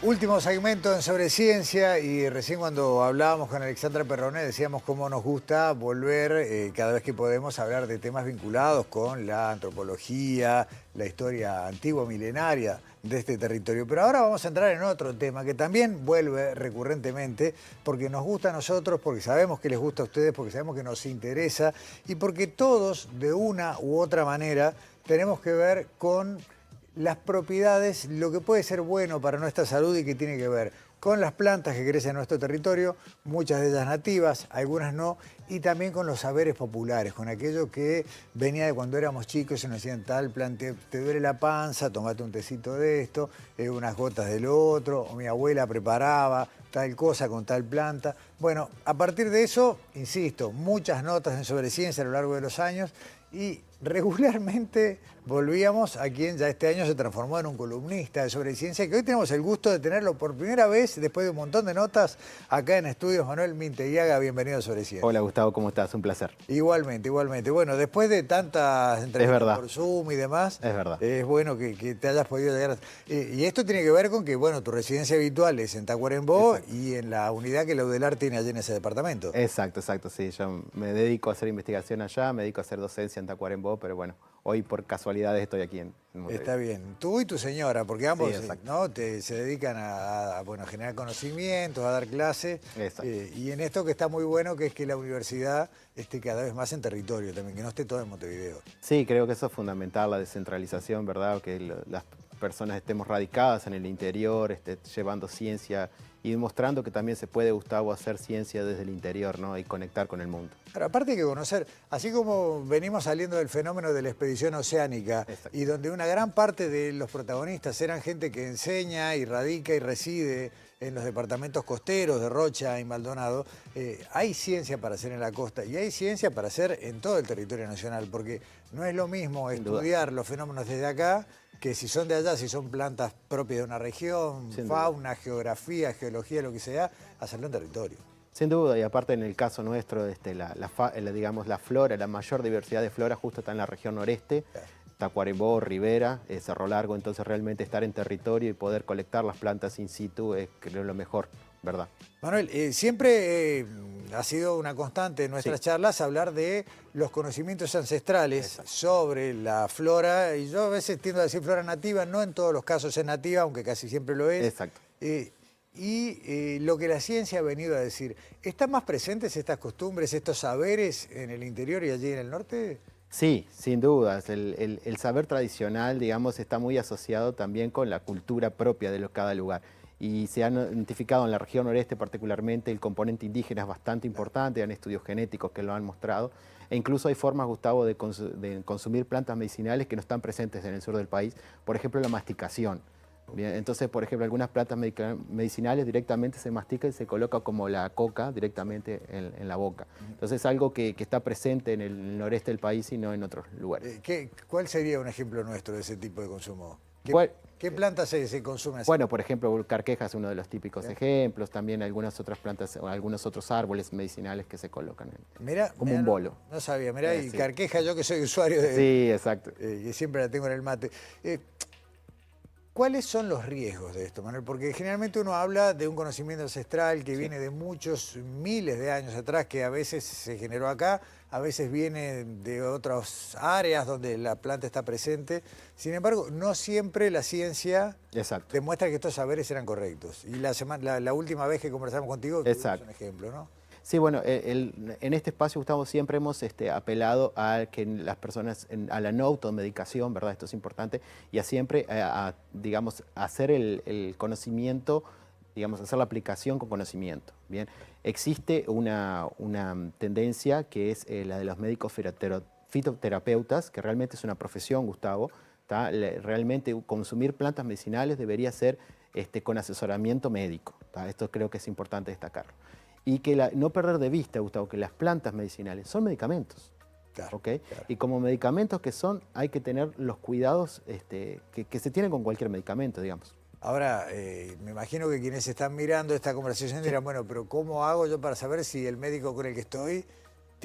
Último segmento en Sobre Ciencia, y recién cuando hablábamos con Alexandra Perroné decíamos cómo nos gusta volver cada vez que podemos a hablar de temas vinculados con la antropología, la historia antigua, milenaria de este territorio. Pero ahora vamos a entrar en otro tema que también vuelve recurrentemente porque nos gusta a nosotros, porque sabemos que les gusta a ustedes, porque sabemos que nos interesa y porque todos de una u otra manera tenemos que ver con las propiedades, lo que puede ser bueno para nuestra salud y que tiene que ver con las plantas que crecen en nuestro territorio, muchas de ellas nativas, algunas no, y también con los saberes populares, con aquello que venía de cuando éramos chicos y nos decían tal planta, te duele la panza, tomate un tecito de esto, unas gotas del otro, o mi abuela preparaba tal cosa con tal planta. Bueno, a partir de eso, insisto, muchas notas en Sobre Ciencia a lo largo de los años y regularmente volvíamos a quien ya este año se transformó en un columnista de Sobre Ciencia, que hoy tenemos el gusto de tenerlo por primera vez, después de un montón de notas, acá en estudios. Manuel Minteguiaga, bienvenido a Sobre Ciencia. Hola Gustavo, ¿cómo estás? Un placer. Igualmente, igualmente. Bueno, después de tantas entrevistas por Zoom y demás, es verdad. Es bueno que te hayas podido llegar. Y esto tiene que ver con que, bueno, tu residencia habitual es en Tacuarembó. Exacto. Y en la unidad que la UDELAR tiene allí en ese departamento. Exacto, sí. Yo me dedico a hacer investigación allá, me dedico a hacer docencia en Tacuarembó, pero bueno, hoy por casualidades estoy aquí en Montevideo. Está bien. Tú y tu señora, porque ambos ¿no? se dedican bueno, a generar conocimientos, a dar clases. Y en esto que está muy bueno, que es que la universidad esté cada vez más en territorio también, que no esté todo en Montevideo. Sí, creo que eso es fundamental, la descentralización, ¿verdad? Que las personas estemos radicadas en el interior, llevando ciencia y demostrando que también se puede, Gustavo, hacer ciencia desde el interior, ¿no? Y conectar con el mundo. Pero aparte hay que conocer, así como venimos saliendo del fenómeno de la expedición oceánica, y donde una gran parte de los protagonistas eran gente que enseña y radica y reside en los departamentos costeros de Rocha y Maldonado, hay ciencia para hacer en la costa y hay ciencia para hacer en todo el territorio nacional, porque no es lo mismo estudiar los fenómenos desde acá que si son de allá, si son plantas propias de una región, fauna, geografía, geología, lo que sea, hacerlo en territorio. Sin duda, y aparte en el caso nuestro, digamos, la flora, la mayor diversidad de flora justo está en la región noreste, Tacuarembó, Rivera, Cerro Largo, entonces realmente estar en territorio y poder colectar las plantas in situ es, creo, lo mejor, ¿verdad? Manuel, siempre ha sido una constante en nuestras charlas hablar de los conocimientos ancestrales sobre la flora, y yo a veces tiendo a decir flora nativa, no en todos los casos es nativa, aunque casi siempre lo es. Exacto. Y lo que la ciencia ha venido a decir, ¿están más presentes estas costumbres, estos saberes en el interior y allí en el norte? Sí, sin dudas. El saber tradicional, digamos, está muy asociado también con la cultura propia de cada lugar. Y se han identificado en la región noreste particularmente el componente indígena es bastante importante, hay estudios genéticos que lo han mostrado. E incluso hay formas, Gustavo, de consumir plantas medicinales que no están presentes en el sur del país. Por ejemplo, la masticación. Bien, entonces, por ejemplo, algunas plantas medicinales directamente se mastican y se coloca como la coca directamente en la boca. Entonces es algo que está presente en el noreste del país y no en otros lugares. ¿Cuál sería un ejemplo nuestro de ese tipo de consumo? ¿Qué plantas se consumen así? Bueno, por ejemplo, carqueja es uno de los típicos ejemplos, también algunas otras plantas o algunos otros árboles medicinales que se colocan como un bolo. No sabía, mirá, y carqueja, yo que soy usuario de... Sí, exacto. Y siempre la tengo en el mate. ¿Cuáles son los riesgos de esto, Manuel? Porque generalmente uno habla de un conocimiento ancestral que viene de muchos miles de años atrás, que a veces se generó acá, a veces viene de otras áreas donde la planta está presente. Sin embargo, no siempre la ciencia demuestra que estos saberes eran correctos. Y la última vez que conversamos contigo, tuvimos un ejemplo, ¿no? Sí, bueno, en este espacio, Gustavo, siempre hemos apelado a que las personas, a la no automedicación, ¿verdad? Esto es importante, y a siempre, digamos, hacer el conocimiento, digamos, hacer la aplicación con conocimiento, ¿bien? Existe una tendencia que es la de los médicos fitoterapeutas, que realmente es una profesión, Gustavo, realmente consumir plantas medicinales debería ser con asesoramiento médico, ¿tá? Esto creo que es importante destacarlo. Y que no perder de vista, Gustavo, que las plantas medicinales son medicamentos. ¿Okay? Y como medicamentos que son, hay que tener los cuidados que se tienen con cualquier medicamento, digamos. Ahora, me imagino que quienes están mirando esta conversación dirán, bueno, pero ¿cómo hago yo para saber si el médico con el que estoy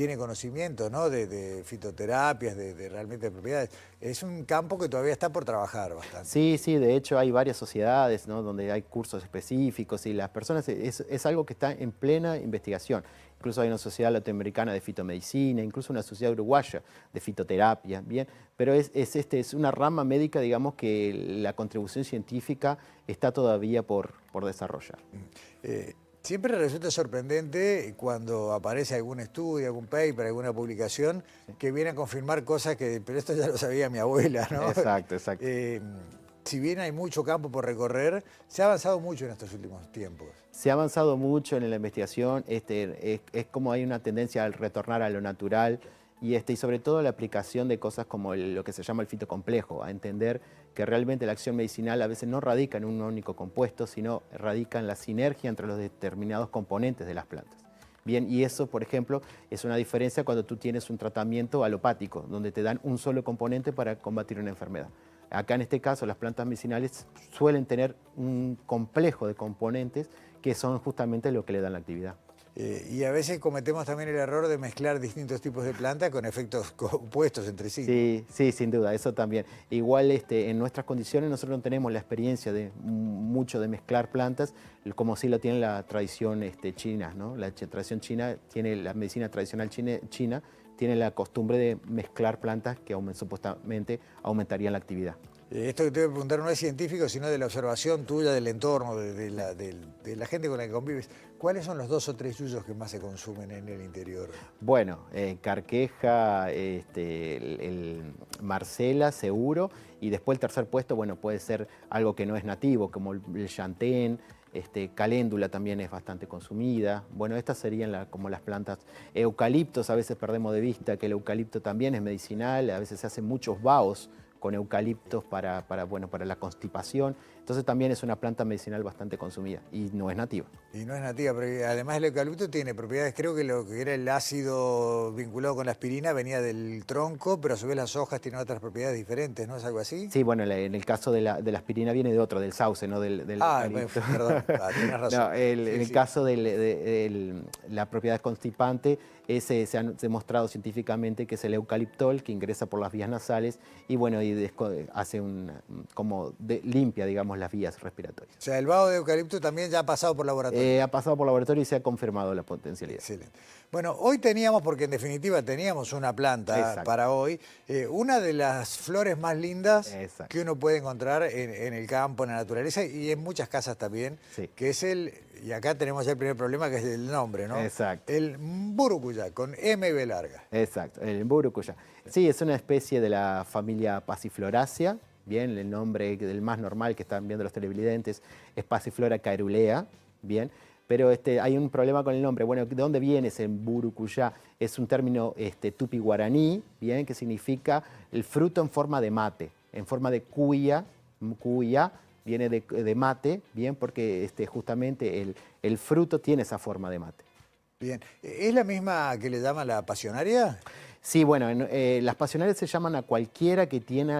tiene conocimiento, ¿no? de fitoterapias, de realmente de propiedades. Es un campo que todavía está por trabajar bastante. Sí, sí, de hecho hay varias sociedades, ¿no?, donde hay cursos específicos y las personas, es algo que está en plena investigación. Incluso hay una sociedad latinoamericana de fitomedicina, incluso una sociedad uruguaya de fitoterapia, ¿bien? Pero es una rama médica, digamos, que la contribución científica está todavía por desarrollar. Siempre resulta sorprendente cuando aparece algún estudio, algún paper, alguna publicación que viene a confirmar cosas que, pero esto ya lo sabía mi abuela, ¿no? Exacto, exacto. Si bien hay mucho campo por recorrer, se ha avanzado mucho en estos últimos tiempos. Se ha avanzado mucho en la investigación, es como hay una tendencia al retornar a lo natural y sobre todo la aplicación de cosas como lo que se llama el fitocomplejo, a entender que realmente la acción medicinal a veces no radica en un único compuesto, sino radica en la sinergia entre los determinados componentes de las plantas. Bien, y eso, por ejemplo, es una diferencia cuando tú tienes un tratamiento alopático, donde te dan un solo componente para combatir una enfermedad. Acá en este caso las plantas medicinales suelen tener un complejo de componentes que son justamente lo que le dan la actividad. Y a veces cometemos también el error de mezclar distintos tipos de plantas con efectos opuestos entre sí. Sí, sí, sin duda, eso también. Igual en nuestras condiciones nosotros no tenemos la experiencia de mucho de mezclar plantas, como sí lo tiene la tradición china, ¿no? La tradición china tiene, la medicina tradicional china tiene la costumbre de mezclar plantas que supuestamente aumentarían la actividad. Esto que te voy a preguntar no es científico, sino de la observación tuya del entorno, de la gente con la que convives. ¿Cuáles son los 2 o 3 yuyos que más se consumen en el interior? Bueno, carqueja, Marcela, seguro, y después el tercer puesto, bueno, puede ser algo que no es nativo, como el chantén, caléndula también es bastante consumida. Bueno, estas serían como las plantas. Eucaliptos, a veces perdemos de vista que el eucalipto también es medicinal, a veces se hacen muchos baos con eucaliptos para la constipación. Entonces también es una planta medicinal bastante consumida y no es nativa. Y no es nativa, pero además el eucalipto tiene propiedades, creo que lo que era el ácido vinculado con la aspirina venía del tronco, pero a su vez las hojas tienen otras propiedades diferentes, ¿no? ¿Es algo así? Sí, bueno, en el caso de la aspirina viene de otro, del sauce, no del eucalipto. Perdón, tienes razón. No, en el caso de la propiedad constipante, se ha demostrado científicamente que es el eucaliptol que ingresa por las vías nasales y bueno, hace limpia, digamos, las vías respiratorias. O sea, el vaho de eucalipto también ya ha pasado por laboratorio. Ha pasado por laboratorio y se ha confirmado la potencialidad. Excelente. Bueno, hoy teníamos, porque en definitiva teníamos una planta Exacto. para hoy, una de las flores más lindas Exacto. que uno puede encontrar en el campo, en la naturaleza y en muchas casas también, Sí. que es y acá tenemos ya el primer problema, que es el nombre, ¿no? Exacto. El mburucuyá, con M y B larga. Exacto, el mburucuyá. Sí, es una especie de la familia Passifloraceae. Bien, el nombre del más normal que están viendo los televidentes es Passiflora caerulea, bien, pero hay un problema con el nombre. Bueno, ¿de dónde viene ese mburucuyá? Es un término tupi-guaraní, bien, que significa el fruto en forma de mate, en forma de cuya, viene de mate, bien, porque justamente el fruto tiene esa forma de mate. Bien, ¿es la misma que le llaman la pasionaria? Sí, bueno, las pasionarias se llaman a cualquiera que tiene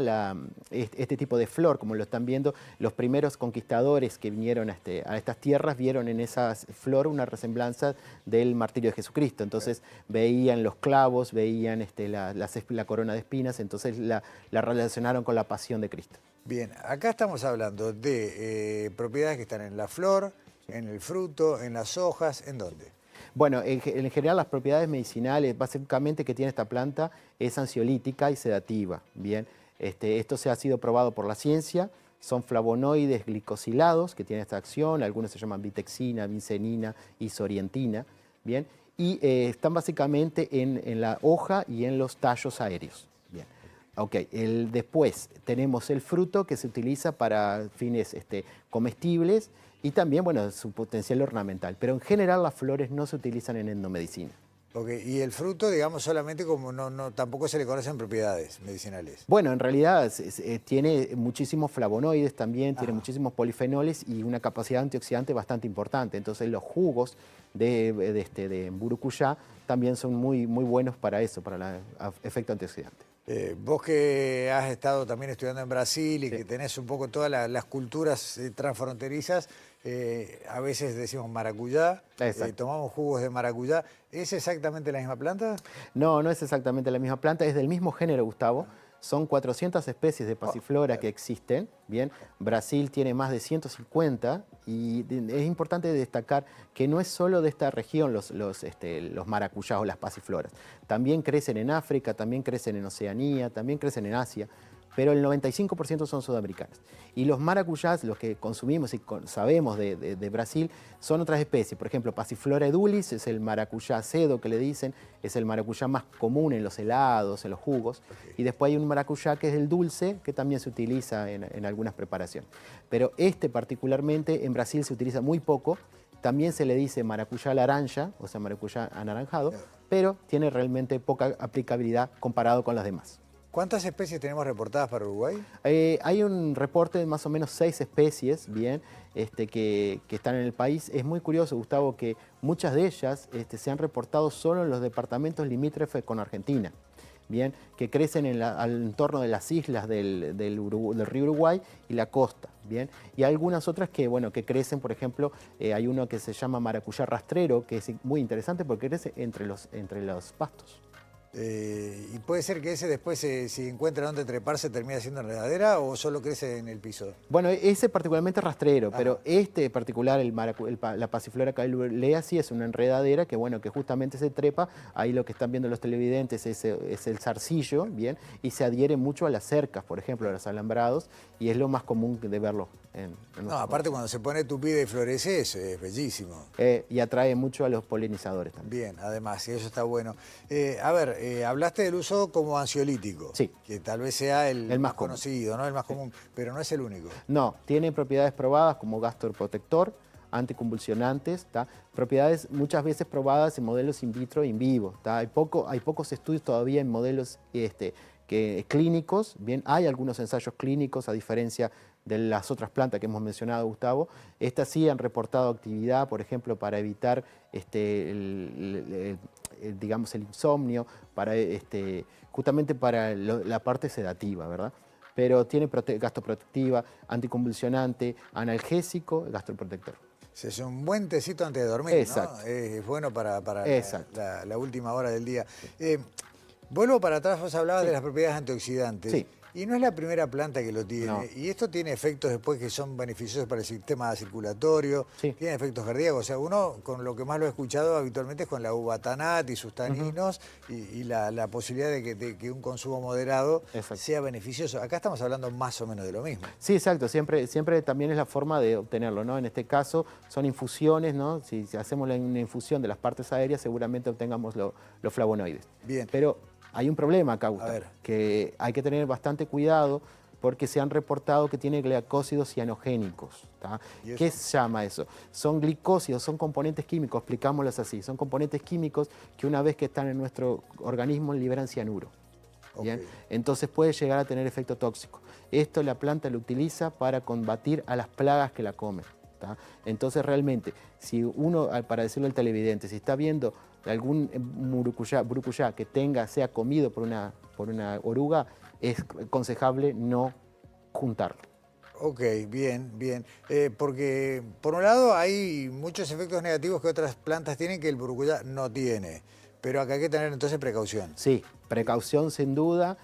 este tipo de flor, como lo están viendo. Los primeros conquistadores que vinieron a estas tierras vieron en esa flor una resemblanza del martirio de Jesucristo. Entonces veían los clavos, veían la corona de espinas, entonces la relacionaron con la pasión de Cristo. Bien, acá estamos hablando de propiedades que están en la flor, en el fruto, en las hojas, ¿en dónde? Bueno, en general las propiedades medicinales básicamente que tiene esta planta es ansiolítica y sedativa. Bien, esto se ha sido probado por la ciencia, son flavonoides glicosilados que tienen esta acción, algunos se llaman vitexina, vincenina, isorientina, bien, y están básicamente en la hoja y en los tallos aéreos. Bien. Ok, después tenemos el fruto que se utiliza para fines comestibles y también, bueno, su potencial ornamental. Pero en general las flores no se utilizan en endomedicina. Ok, y el fruto, digamos, solamente como tampoco se le conocen propiedades medicinales. Bueno, en realidad tiene muchísimos flavonoides también, tiene muchísimos polifenoles y una capacidad antioxidante bastante importante. Entonces los jugos de mburucuyá también son muy, muy buenos para eso, para el efecto antioxidante. Vos que has estado también estudiando en Brasil y Sí. que tenés un poco todas las culturas transfronterizas, a veces decimos maracuyá, Exacto. tomamos jugos de maracuyá. ¿Es exactamente la misma planta? No, no es exactamente la misma planta, es del mismo género, Gustavo. Son 400 especies de passiflora que existen, ¿bien? Brasil tiene más de 150 y es importante destacar que no es solo de esta región los maracuyás o las passifloras. También crecen en África, también crecen en Oceanía, también crecen en Asia, pero el 95% son sudamericanos. Y los maracuyás, los que consumimos y sabemos de Brasil, son otras especies. Por ejemplo, Passiflora edulis es el maracuyá cedo que le dicen, es el maracuyá más común en los helados, en los jugos. Y después hay un maracuyá que es el dulce, que también se utiliza en algunas preparaciones. Pero este particularmente en Brasil se utiliza muy poco. También se le dice maracuyá laranja, o sea, maracuyá anaranjado, pero tiene realmente poca aplicabilidad comparado con las demás. ¿Cuántas especies tenemos reportadas para Uruguay? Hay un reporte de más o menos 6 especies, bien, que están en el país. Es muy curioso, Gustavo, que muchas de ellas se han reportado solo en los departamentos limítrofes con Argentina, bien, que crecen al entorno de las islas del río Uruguay y la costa, bien. Y algunas otras que, bueno, que crecen, por ejemplo, hay uno que se llama maracuyá rastrero, que es muy interesante porque crece entre los pastos. ¿Y puede ser que ese después, si encuentra dónde treparse, termina siendo enredadera o solo crece en el piso? Bueno, ese particularmente es rastrero, Ajá. pero este particular, la Passiflora caululea, sí es una enredadera que, bueno, que justamente se trepa. Ahí lo que están viendo los televidentes es el zarcillo, bien, y se adhiere mucho a las cercas, por ejemplo, a los alambrados, y es lo más común de verlo en No, aparte cuando se pone tupida y florece, es bellísimo. y atrae mucho a los polinizadores también. Bien, además, y eso está bueno. A ver, hablaste del uso como ansiolítico, Sí. que tal vez sea el El más más común. conocido, ¿no? El más común, pero no es el único. No, tiene propiedades probadas como gastroprotector, anticonvulsionantes, ¿tá? Propiedades muchas veces probadas en modelos in vitro e in vivo, ¿tá? Hay pocos estudios todavía en modelos clínicos, bien, hay algunos ensayos clínicos a diferencia de las otras plantas que hemos mencionado, Gustavo. Estas sí han reportado actividad, por ejemplo, para evitar digamos, el insomnio, justamente para la parte sedativa, ¿verdad? Pero tiene gastroprotectiva, anticonvulsionante, analgésico, gastroprotector. Es un buen tecito antes de dormir, Exacto. ¿no? Es bueno para Exacto. la última hora del día. Vuelvo para atrás, vos hablabas de las propiedades antioxidantes. Sí. Y no es la primera planta que lo tiene. No. Y esto tiene efectos después que son beneficiosos para el sistema circulatorio, Sí. tiene efectos cardíacos. O sea, uno con lo que más lo he escuchado habitualmente es con la uva tanat y sus taninos y la posibilidad de que un consumo moderado Exacto. sea beneficioso. Acá estamos hablando más o menos de lo mismo. Sí, exacto. Siempre también es la forma de obtenerlo, ¿no? En este caso son infusiones, ¿no? Si hacemos una infusión de las partes aéreas, seguramente obtengamos los flavonoides. Bien. Pero hay un problema acá, Gustavo, ver. que hay que tener bastante cuidado porque se han reportado que tiene glicósidos cianogénicos. ¿Tá? ¿Y eso? ¿Qué se llama eso? Son glicósidos, son componentes químicos, explicámoslos así. Son componentes químicos que una vez que están en nuestro organismo liberan cianuro. ¿Bien? Ok. Entonces puede llegar a tener efecto tóxico. Esto la planta lo utiliza para combatir a las plagas que la comen. ¿Tá? Entonces realmente, si uno, para decirlo al televidente, si está viendo algún burucuyá que sea comido por una oruga, es aconsejable no juntarlo. Ok, bien, bien. Porque por un lado hay muchos efectos negativos que otras plantas tienen que el burucuyá no tiene. Pero acá hay que tener entonces precaución. Sí, precaución sin duda,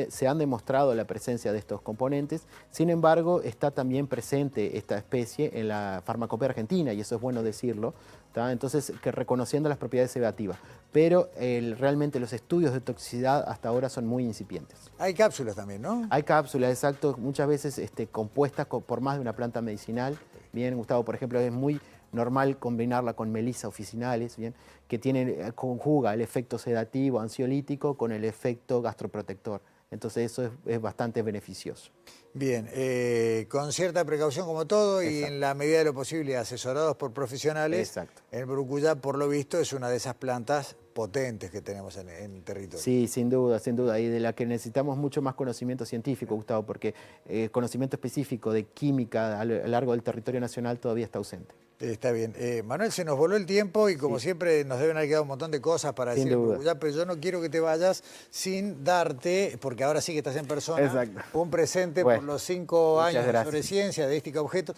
se han demostrado la presencia de estos componentes, sin embargo está también presente esta especie en la farmacopea argentina y eso es bueno decirlo, ¿tá? Entonces que reconociendo las propiedades sedativas, pero realmente los estudios de toxicidad hasta ahora son muy incipientes. Hay cápsulas también, ¿no? Hay cápsulas, exacto, muchas veces compuestas por más de una planta medicinal. Bien, Gustavo, por ejemplo, es muy normal combinarla con melisa officinalis, bien, que conjuga el efecto sedativo, ansiolítico con el efecto gastroprotector. Entonces eso es bastante beneficioso. Bien, con cierta precaución como todo y Exacto. en la medida de lo posible asesorados por profesionales. Exacto. El burucuyá, por lo visto, es una de esas plantas potentes que tenemos en el territorio. Sí, sin duda, y de la que necesitamos mucho más conocimiento científico, Gustavo, porque conocimiento específico de química a lo largo del territorio nacional todavía está ausente. Está bien. Manuel, se nos voló el tiempo y como siempre nos deben haber quedado un montón de cosas para Sin decir, duda. pero yo no quiero que te vayas sin darte, porque ahora sí que estás en persona, Exacto. un presente Bueno, por los 5 muchas años gracias. sobre ciencia, de Ística Objetos,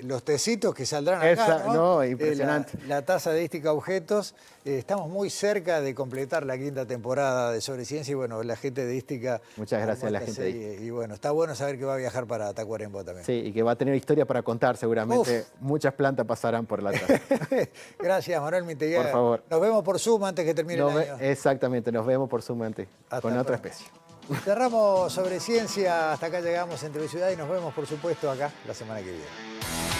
los tecitos que saldrán acá, ¿no? No, impresionante. La taza de Ística Objetos. Estamos muy cerca de completar la 5ª temporada de Sobre Ciencia y bueno, la gente de Ística... Muchas gracias a la esta gente de serie. Y bueno, está bueno saber que va a viajar para Tacuarembó también. Sí, y que va a tener historia para contar seguramente. Muchas plantas pasarán por la taza. Gracias, Manuel Miteguera. Por favor. Nos vemos por Zoom antes que termine el año. Exactamente, nos vemos por Zoom antes, con otra especie. Cerramos Sobre Ciencia, hasta acá llegamos entre Ciudad y nos vemos, por supuesto, acá la semana que viene.